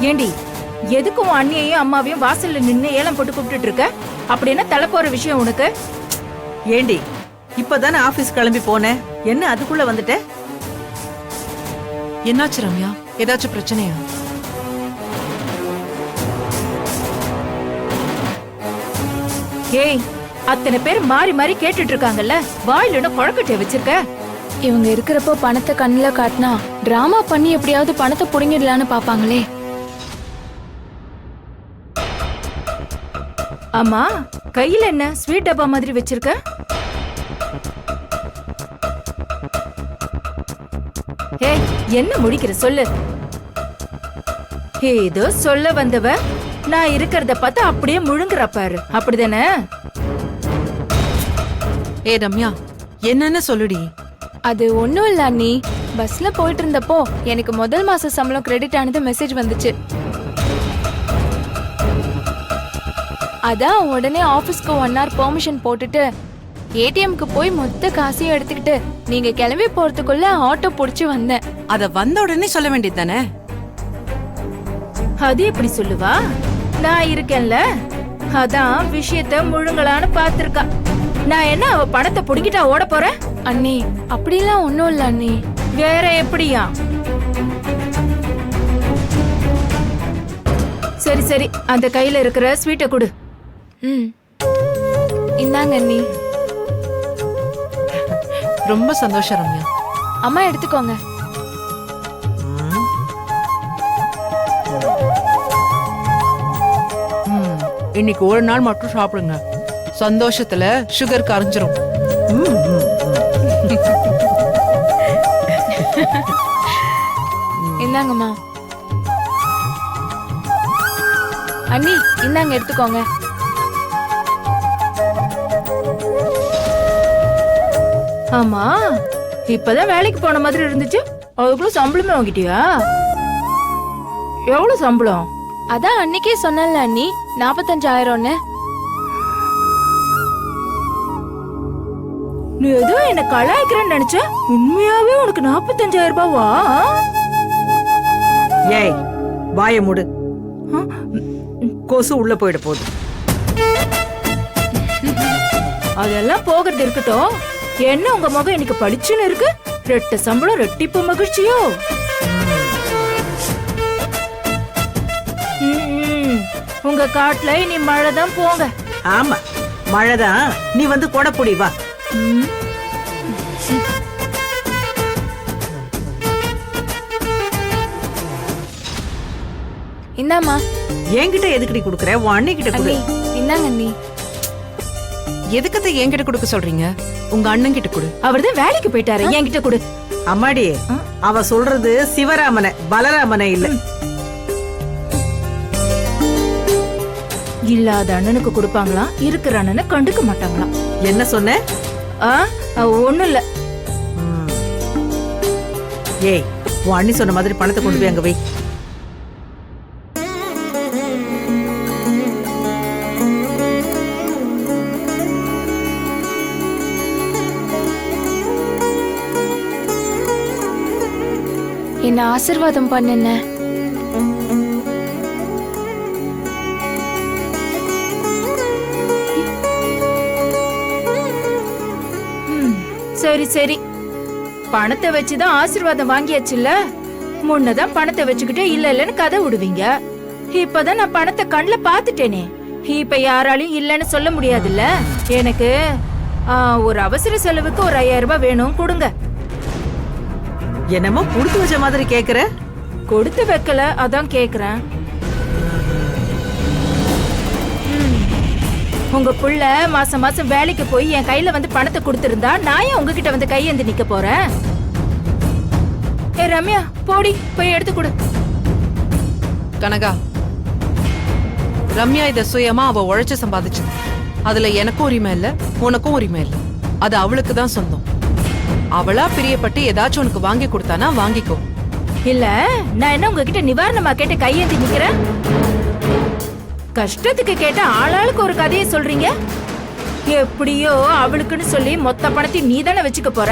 ஏண்டி எதுக்கும் உன் அண்ணியையும் அம்மாவையும் வாசல்ல நின்னு ஏலம் போட்டு கூப்பிட்டு இருக்க? அப்படின்னா தலை போற விஷயம் உனக்கு? ஏண்டி இப்பதானே ஆபீஸ் கிளம்பி போனேன், என்ன அதுக்குள்ள வந்துட்ட? என்னாச்சு ரம்யா? ஏதாச்சும் பிரச்சனையா? ஏய், அத்தனை பேர் மாறி மாறி கேட்டுட்டு இருக்காங்கல்ல, வாயில குழக்கட்டைய வச்சிருக்க? இவங்க இருக்கிறப்போ பணத்தை கண்ணுல காட்டினா டிராமா பண்ணி எப்படியாவது பணத்தை புடுங்கிடலான்னு பாப்பாங்களே. ஆமா, கையில என்ன ஸ்வீட் டப்பா மாதிரி வச்சிருக்க? ஏய், என்ன முடிக்கிற சொல்லு. ஏதோ சொல்ல வந்தவ நான் இருக்கிறத பார்த்து அப்படியே முழுங்குற பாரு, அப்படிதானே? ஏ ரம்யா, என்னன்னு சொல்லுடி. அது ஒண்ணும் இல்ல அண்ணி. பஸ்ல போயிட்டு இருந்தப்போ எனக்கு முதல் மாச சம்பளம் கிரெடிட் ஆனது மெசேஜ் வந்துச்சு. அதான் உடனே ஆபீஸ்க்கு 1 hour பெர்மிஷன் போட்டுட்டு ஏடிஎம்க்கு போய் மொத்த காசையும் எடுத்துக்கிட்டு நீங்க கிளம்பி போறதுக்குள்ள ஆட்டோ புடிச்சு வந்தேன். அத வந்த உடனே சொல்ல வேண்டியது தானே? அது எப்படி சொல்லுவா? நான் இருக்கேன்ல, அதான் விஷயத்த முழுங்கலான்னு பாத்திருக்கா. நான் என்ன அவ பணத்தை புடிக்கிட்டா ஓட போறேன்? அண்ணி அப்படிலாம் ஒண்ணும் இல்ல அண்ணி. வேற எப்படியா? சரி சரி, அந்த கையில இருக்கிற ஸ்வீட்டை கொடு. இந்தாங்க அண்ணி. ரொம்ப சந்தோஷம் ரம்யா. அம்மா எடுத்துக்கோங்க. இன்னைக்கு ஒரு நாள் மட்டும் சாப்பிடுங்க, சந்தோஷத்துல சுகர் கரைஞ்சிரும். இந்தாங்கம்மா. அண்ணி இந்தாங்க எடுத்துக்கோங்க. ஆமா, இப்பதான் வேலைக்கு போன மாதிரி இருந்துச்சு, அதுக்குள்ள சம்பளமே வாங்கிட்டியா? எவ்வளவு சம்பளம்? அதான் அன்னைக்கே சொன்னல அண்ணி, 45,000. நீ ஏதோ என்ன கலாய்க்கிறேன்னு நினைச்ச, உண்மையாவே உனக்கு 45,000 ரூபாவா? ஏய், வாய மூடு, கொசு உள்ள போயிட போகுது. அதெல்லாம் போகிறது இருக்கட்டும், என்ன உங்க முகம் இன்னைக்கு பளிச்சுன்னு இருக்கு? ரெட்ட சம்பளம் ரெட்டிப்பு மகிழ்ச்சியோ? உங்க காட்டுல இனி மழைதான் போங்க. ஆமா, மழைதான். நீ வந்து கொடப்புடி வா. இந்தாமா. என்கிட்ட எதுக்கடி குடுக்கற? உன் அண்ணி கிட்ட குடு. இந்தாங்க அண்ணி. எதுக்கத்தை என்கிட்ட கொடுக்க சொல்றீங்க? உங்க அண்ணன் கிட்ட கொடு. அவர்தான் வேலைக்கு போயிட்டாரு, என்கிட்ட கொடு. அம்மாடி, அவ சொல்றது சிவராமனை, பலராமனை இல்ல. இல்லாத அண்ணனுக்கு கொடுப்பாங்களாம், இருக்கிற அண்ணனை கண்டுக்க மாட்டாங்களாம். என்ன சொன்ன? ஒண்ணும் இல்ல. ஏய், உன் அண்ணி சொன்ன மாதிரி பணத்தை கொண்டு போய் அங்க வை. என்ன ஆசீர்வாதம் பண்ணுன. சரி சரி, பணத்தை வச்சுதான் ஆசீர்வாதம் வாங்கியாச்சுல்ல. முன்னதான் பணத்தை வச்சுக்கிட்டே இல்ல இல்லன்னு கதை விடுவீங்க. இப்பதான் நான் பணத்தை கண்ணுல பாத்துட்டேனே, இப்ப யாராலையும் இல்லன்னு சொல்ல முடியாதுல்ல. எனக்கு ஒரு அவசர செலவுக்கு ஒரு 5,000 ரூபாய் வேணும், கொடுங்க. என்னமோ கொடுத்து வச்ச மாதிரி கேக்குற? கொடுத்து வைக்கல, அதான் கேக்குறேன். உங்க புள்ள மாசம் மாசம் வேலைக்கு போய் என் கையில வந்து பணத்தை கொடுத்திருந்தா நான் ஏன் உங்ககிட்ட வந்து கையேந்தி நிக்க போறேன்? ஏ ரம்யா, போடி போய் எடுத்து கொடு. கனகா, ரம்யா இத சுயமா அவ உழைச்சு சம்பாதிச்சது. அதுல எனக்கும் உரிமை இல்ல, உனக்கும் உரிமை இல்ல. அது அவளுக்கு தான் சொந்தம். அவளா பிரியப்பட்டு ஏதாச்சும் உனக்கு வாங்கி கொடுத்தானா வாங்கிக்கோ. இல்ல, நான் என்ன உங்ககிட்ட நிவாரணமா கேட்டு கையேந்தி நிக்கிறேன்? கஷ்டத்துக்கு கேட்ட ஆளாளுக்கு ஒரு கதையை சொல்றீங்க. எப்படியோ அவளுக்குன்னு சொல்லி மொத்த பணத்தையும் நீ தானே வச்சுக்க போற.